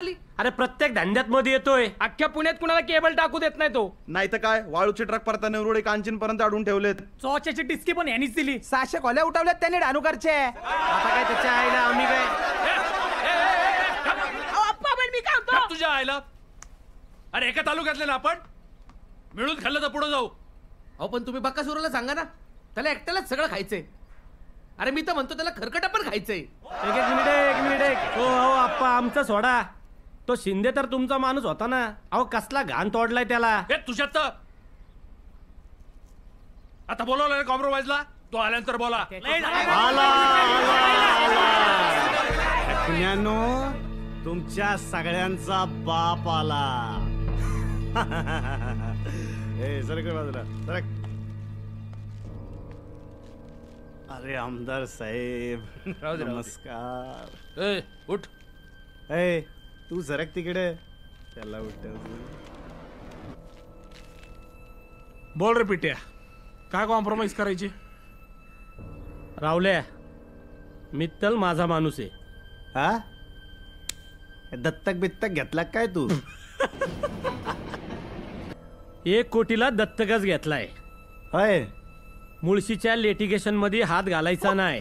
अरे प्रत्येक धंद्यात मध्ये येतोय. अख्ख्या पुण्यात कुणाला केबल टाकू देत नाही तो. नाही तर काय, वाळूचे ट्रक परताने रोडे कांचन पर्यंत अडून ठेवलेत. चोच्याची डिस्की पण यांनीच दिली. 600 खोल्या उठवल्यात त्यांनी डाणूकरचे. आता काय त्याच्या आईला आम्ही काय मी काय म्हणतो तुझ्या आईला. अरे एका तालुक्यातले ना आपण, मिळून खाल्लं तर पुढे जाऊ. अहो पण तुम्ही बक्कासुराला सांगा ना, त्याला एकट्यालाच सगळं खायचंय. अरे मी तर म्हणतो त्याला खरकटा पण खायचंय. एक मिनिट हो हो आप्पा आमचा सोडा. तो शिंदे तर तुमचा माणूस होता ना. अहो कसला घाण तोडलाय त्याला. हे तुझ्यात तर आता बोलवलं कॉम्प्रोमाइजला, तो आल्यानंतर बोला. पुण्यानो, तुमच्या सगळ्यांचा बाप आला. ए सरक बाजूला सरक. अरे आमदार साहेब नमस्कार. ए उठ. ए तू सरक तिकडे. त्याला उठ. बोल रे पिट्या, काय कॉम्प्रोमाइज करायची? रावल्या, मित्तल माझा माणूस आहे. हा दत्तक बित्तक घेतला काय तू? 1 कोटीला दत्तकच घेतलाय. होय. मुळशीच्या लिटिगेशन मध्ये हात घालायचा नाही.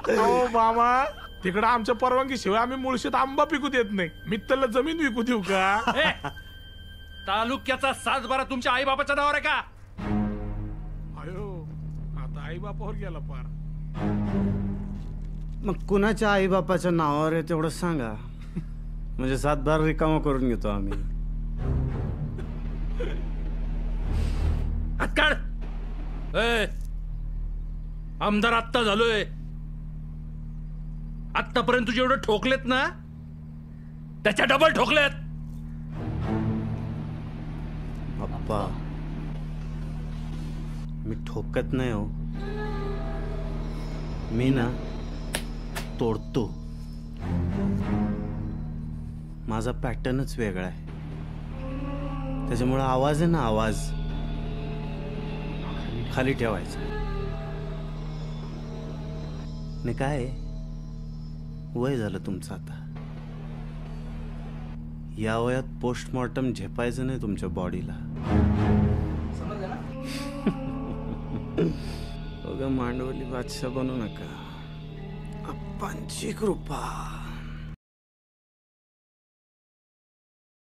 ओ मामा, तिकडं आमच्या परवानगी शिवाय आम्ही मुळशीत आंबा पिकू देत नाही. मित्तलला जमीन विकू देऊ का? ए, तालुक्याचा 7-12 तुमच्या आई बापाच्या नावावर आहे का? अयो, आता आई बापावर गेला पार. मग कुणाच्या आई बापाच्या नावावर आहे तेवढं सांगा, म्हणजे 7-12 रिकामा करून घेतो आम्ही. हात काढ. ए, आमदार आत्ता झालोय. आत्तापर्यंत तुझे एवढे ठोकलेत ना, त्याच्या डबल ठोकलेत. अप्पा मी ठोकत नाही हो, मी ना तोडतो. माझा पॅटर्नच वेगळा आहे. त्याच्यामुळे आवाज आहे ना, आवाज खाली ठेवायचा. नाही काय वय झालं तुमचं आता. या वयात पोस्टमॉर्टम झेपायचं नाही तुमच्या बॉडीला. बघा, मांडवली बादशाह बनू नका. अप्पांची कृपा.